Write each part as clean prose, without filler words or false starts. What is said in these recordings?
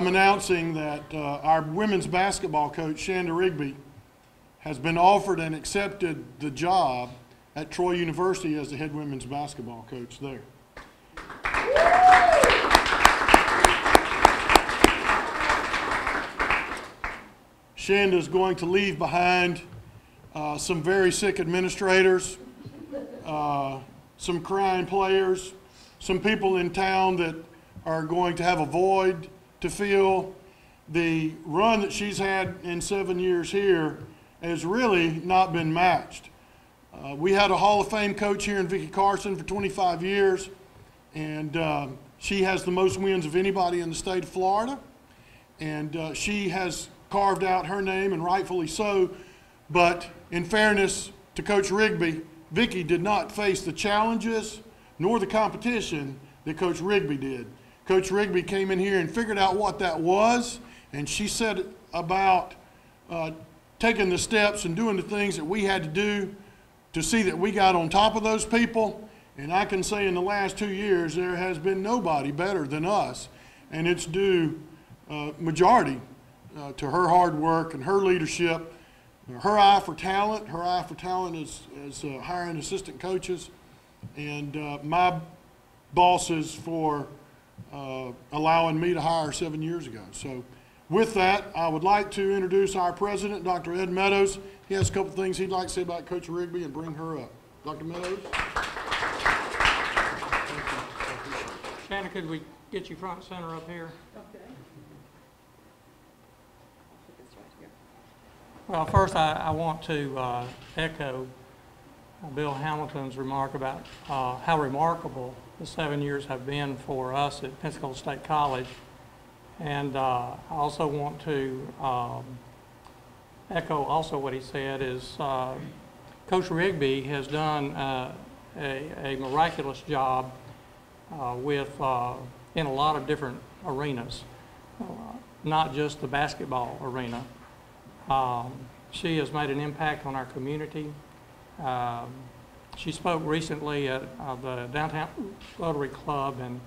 I'm announcing that our women's basketball coach, Chanda Rigby, has been offered and accepted the job at Troy University as the head women's basketball coach there. Chanda is going to leave behind some very sick administrators, some crying players, some people in town that are going to have a void to fill. The run that she's had in 7 years here has really not been matched. We had a Hall of Fame coach here in Vicki Carson for 25 years, and she has the most wins of anybody in the state of Florida, and she has carved out her name, and rightfully so. But in fairness to Coach Rigby, Vicki did not face the challenges nor the competition that Coach Rigby did. Coach Rigby came in here and figured out what that was, and she said about taking the steps and doing the things that we had to do to see that we got on top of those people. And I can say in the last 2 years there has been nobody better than us, and it's due majority to her hard work and her leadership, her eye for talent. Her eye for talent is hiring assistant coaches, and my bosses for allowing me to hire 7 years ago. So with that, I would like to introduce our president, Dr. Ed Meadows. He has a couple things he'd like to say about Coach Rigby and bring her up. Dr. Meadows. Chanda, could we get you front and center up here? Okay. Well, first I want to echo Bill Hamilton's remark about how remarkable the 7 years have been for us at Pensacola State College. And I also want to echo also what he said is Coach Rigby has done a miraculous job in a lot of different arenas, not just the basketball arena. She has made an impact on our community. She spoke recently at the Downtown Rotary Club, and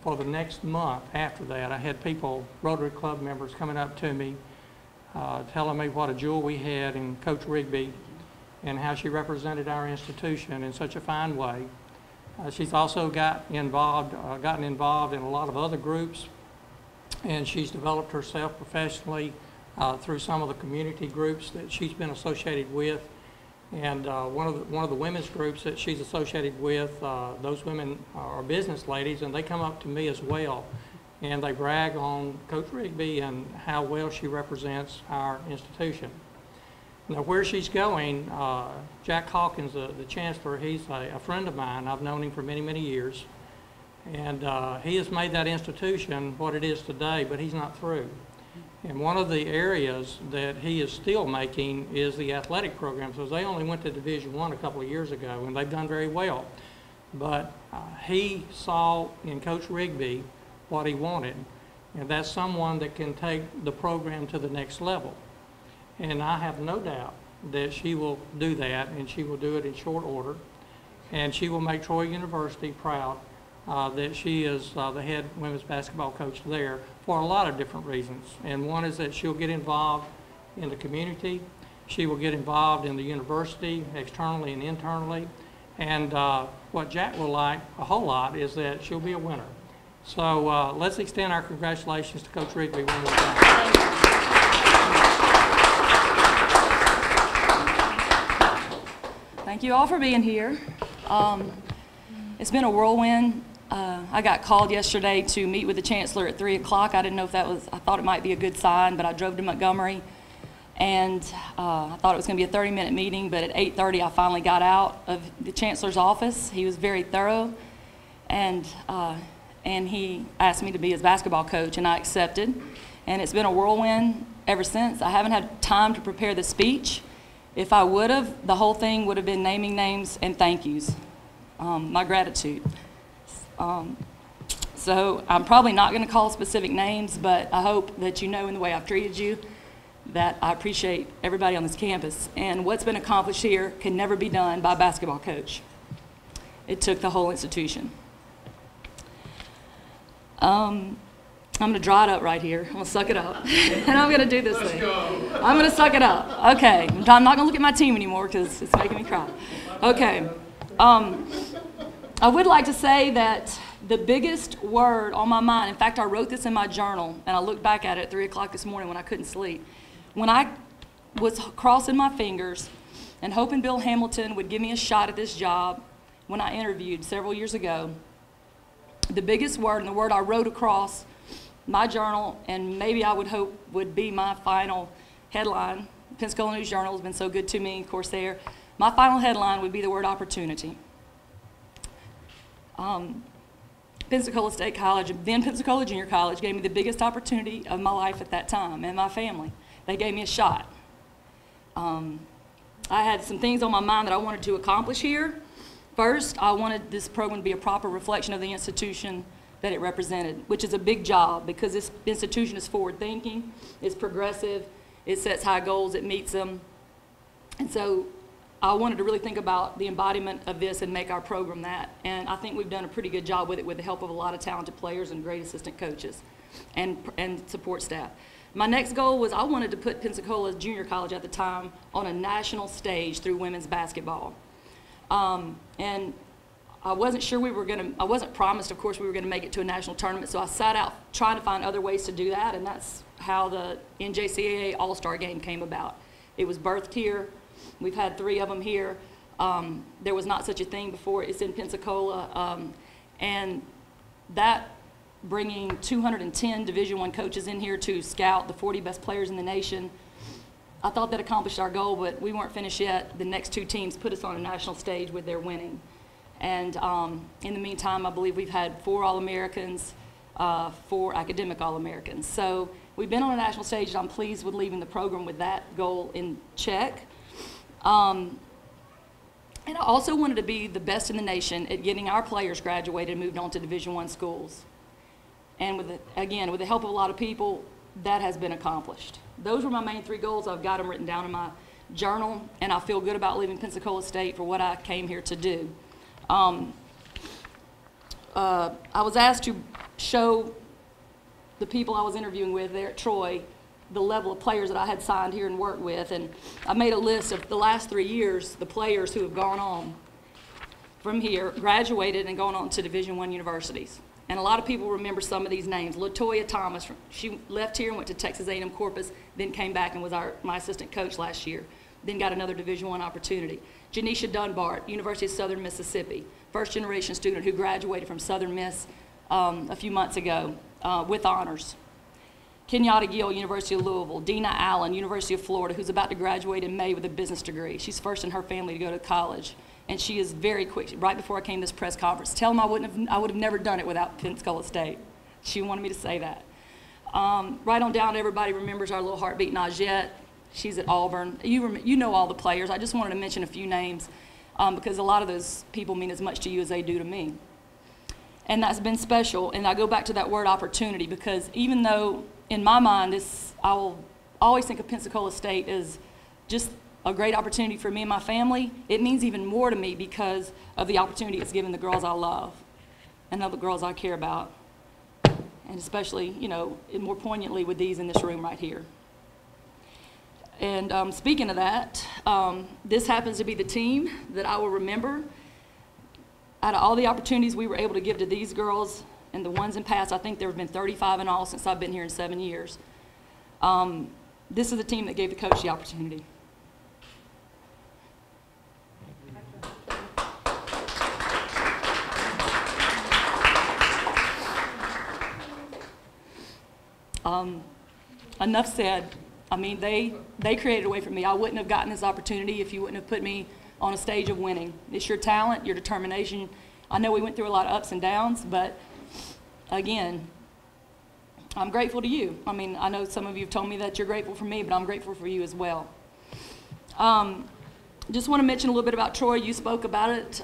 for the next month after that, I had people, Rotary Club members, coming up to me telling me what a jewel we had in Coach Rigby and how she represented our institution in such a fine way. She's also gotten involved in a lot of other groups, and she's developed herself professionally through some of the community groups that she's been associated with. And one of the women's groups that she's associated with, those women are business ladies, and they come up to me as well, and they brag on Coach Rigby and how well she represents our institution. Now, where she's going, Jack Hawkins, the chancellor, he's a friend of mine. I've known him for many, many years, and he has made that institution what it is today, but he's not through. And one of the areas that he is still making is the athletic program. So they only went to Division I a couple of years ago, and they've done very well. But he saw in Coach Rigby what he wanted, and that's someone that can take the program to the next level. And I have no doubt that she will do that, and she will do it in short order. And she will make Troy University proud that she is the head women's basketball coach there for a lot of different reasons. And one is that she'll get involved in the community. She will get involved in the university, externally and internally. And what Jack will like a whole lot is that she'll be a winner. So let's extend our congratulations to Coach Rigby one more time. Thank you all for being here. It's been a whirlwind. I got called yesterday to meet with the chancellor at 3 o'clock. I didn't know if that was, I thought it might be a good sign, but I drove to Montgomery, and I thought it was going to be a 30-minute meeting, but at 8:30 I finally got out of the chancellor's office. He was very thorough, and he asked me to be his basketball coach, and I accepted. And it's been a whirlwind ever since. I haven't had time to prepare the speech. If I would have, the whole thing would have been naming names and thank yous, my gratitude. So I'm probably not going to call specific names, but I hope that you know in the way I've treated you that I appreciate everybody on this campus. And what's been accomplished here can never be done by a basketball coach. It took the whole institution. I'm gonna dry it up right here. I'm gonna suck it up. And I'm gonna do this thing. I'm gonna suck it up. Okay, I'm not gonna look at my team anymore because it's making me cry. Okay, I would like to say that the biggest word on my mind, in fact, I wrote this in my journal, and I looked back at it at 3 o'clock this morning when I couldn't sleep. When I was crossing my fingers and hoping Bill Hamilton would give me a shot at this job when I interviewed several years ago, the biggest word, and the word I wrote across my journal, and maybe I would hope would be my final headline. Pensacola News Journal has been so good to me, of course, there. My final headline would be the word opportunity. Pensacola State College, then Pensacola Junior College, gave me the biggest opportunity of my life at that time, and my family. They gave me a shot. I had some things on my mind that I wanted to accomplish here. First, I wanted this program to be a proper reflection of the institution that it represented, which is a big job because this institution is forward-thinking, it's progressive, it sets high goals, it meets them. And so I wanted to really think about the embodiment of this and make our program that. And I think we've done a pretty good job with it with the help of a lot of talented players and great assistant coaches and support staff. My next goal was I wanted to put Pensacola Junior College at the time on a national stage through women's basketball. And I wasn't sure I wasn't promised, of course, we were going to make it to a national tournament, so I sat out trying to find other ways to do that, and that's how the NJCAA All-Star Game came about. It was birthed here. We've had 3 of them here. There was not such a thing before. It's in Pensacola, and that bringing 210 Division I coaches in here to scout the 40 best players in the nation, I thought that accomplished our goal, but we weren't finished yet. The next 2 teams put us on a national stage with their winning. And in the meantime, I believe we've had 4 All-Americans, 4 academic All-Americans. So we've been on a national stage, and I'm pleased with leaving the program with that goal in check. And I also wanted to be the best in the nation at getting our players graduated and moved on to Division I schools. And again, with the help of a lot of people, that has been accomplished. Those were my main 3 goals. I've got them written down in my journal, and I feel good about leaving Pensacola State for what I came here to do. I was asked to show the people I was interviewing with there at Troy the level of players that I had signed here and worked with, and I made a list of the last 3 years, the players who have gone on from here, graduated and gone on to Division I universities. And a lot of people remember some of these names. LaToya Thomas, she left here and went to Texas A&M Corpus, then came back and was my assistant coach last year, then got another Division I opportunity. Janisha Dunbar, University of Southern Mississippi, first-generation student who graduated from Southern Miss a few months ago with honors. Kenyatta Gill, University of Louisville. Dina Allen, University of Florida, who's about to graduate in May with a business degree. She's first in her family to go to college. And she is very quick. Right before I came to this press conference, tell them I would have never done it without Pensacola State. She wanted me to say that. Right on down, everybody remembers our little heartbeat, Najette. She's at Auburn. You know all the players. I just wanted to mention a few names because a lot of those people mean as much to you as they do to me. And that's been special. And I go back to that word opportunity because even though in my mind, I will always think of Pensacola State as just a great opportunity for me and my family. It means even more to me because of the opportunity it's given the girls I love and the girls I care about, and especially, you know, more poignantly with these in this room right here. And speaking of that, this happens to be the team that I will remember. Out of all the opportunities we were able to give to these girls and the ones in past, I think there have been 35 in all since I've been here in 7 years. This is the team that gave the coach the opportunity. Enough said. I mean, they created a way for me. I wouldn't have gotten this opportunity if you wouldn't have put me on a stage of winning. It's your talent, your determination. I know we went through a lot of ups and downs, but again, I'm grateful to you. I mean, I know some of you have told me that you're grateful for me, but I'm grateful for you as well. Just want to mention a little bit about Troy. You spoke about it.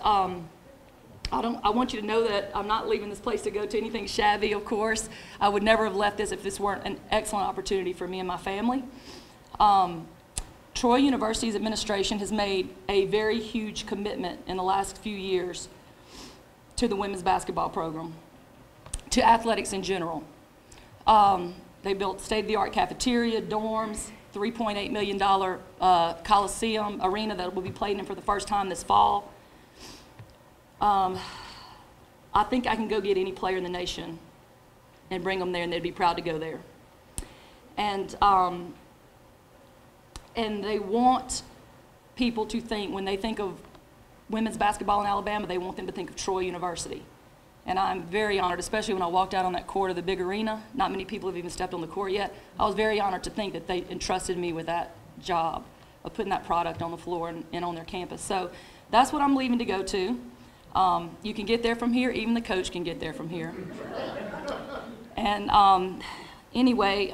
I want you to know that I'm not leaving this place to go to anything shabby, of course. I would never have left this if this weren't an excellent opportunity for me and my family. Troy University's administration has made a very huge commitment in the last few years to the women's basketball program, to athletics in general. They built state-of-the-art cafeteria, dorms, $3.8 million Coliseum arena that will be played in for the first time this fall. I think I can go get any player in the nation and bring them there, and they'd be proud to go there. And they want people to think, when they think of women's basketball in Alabama, they want them to think of Troy University. And I'm very honored, especially when I walked out on that court of the big arena. Not many people have even stepped on the court yet. I was very honored to think that they entrusted me with that job of putting that product on the floor and on their campus. So that's what I'm leaving to go to. You can get there from here. Even the coach can get there from here. And anyway,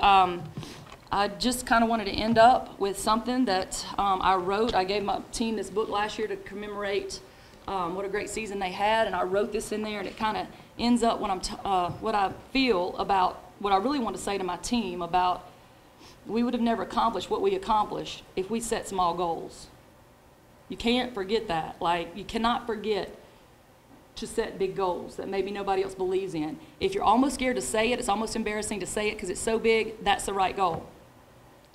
I just kind of wanted to end up with something that I wrote. I gave my team this book last year to commemorate what a great season they had, and I wrote this in there, and it kind of ends up when what I feel about what I really want to say to my team about we would have never accomplished what we accomplished if we set small goals. You can't forget that. Like, you cannot forget to set big goals that maybe nobody else believes in. If you're almost scared to say it, it's almost embarrassing to say it because it's so big, that's the right goal.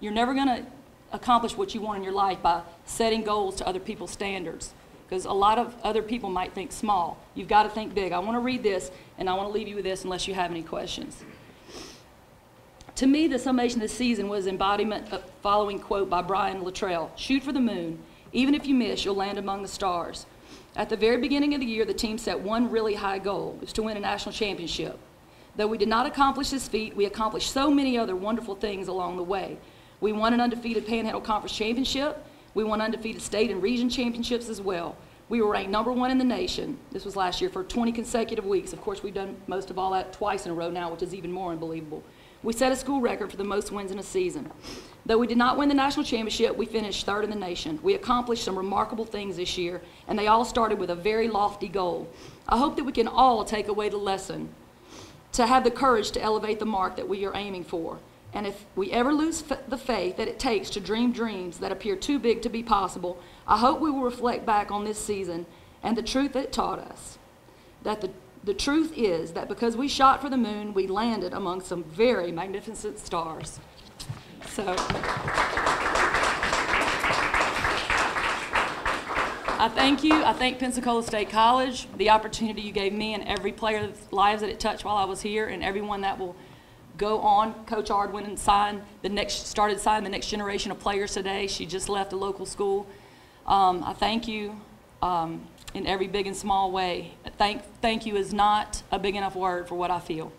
You're never going to accomplish what you want in your life by setting goals to other people's standards, because a lot of other people might think small. You've got to think big. I want to read this, and I want to leave you with this unless you have any questions. To me, the summation of this season was embodiment of following quote by Brian Luttrell: "Shoot for the moon. Even if you miss, you'll land among the stars." At the very beginning of the year, the team set one really high goal. It was to win a national championship. Though we did not accomplish this feat, we accomplished so many other wonderful things along the way. We won an undefeated Panhandle Conference championship. We won undefeated state and region championships as well. We were ranked #1 in the nation. This was last year, for 20 consecutive weeks. Of course, we've done most of all that twice in a row now, which is even more unbelievable. We set a school record for the most wins in a season. Though we did not win the national championship, we finished 3rd in the nation. We accomplished some remarkable things this year, and they all started with a very lofty goal. I hope that we can all take away the lesson to have the courage to elevate the mark that we are aiming for. And if we ever lose the faith that it takes to dream dreams that appear too big to be possible, I hope we will reflect back on this season and the truth that it taught us. That the truth is that because we shot for the moon, we landed among some very magnificent stars. So I thank you. I thank Pensacola State College, the opportunity you gave me and every player's lives that it touched while I was here, and everyone that will go on. Coach Ard went and started signing the next generation of players today. She just left a local school. I thank you in every big and small way. Thank you is not a big enough word for what I feel.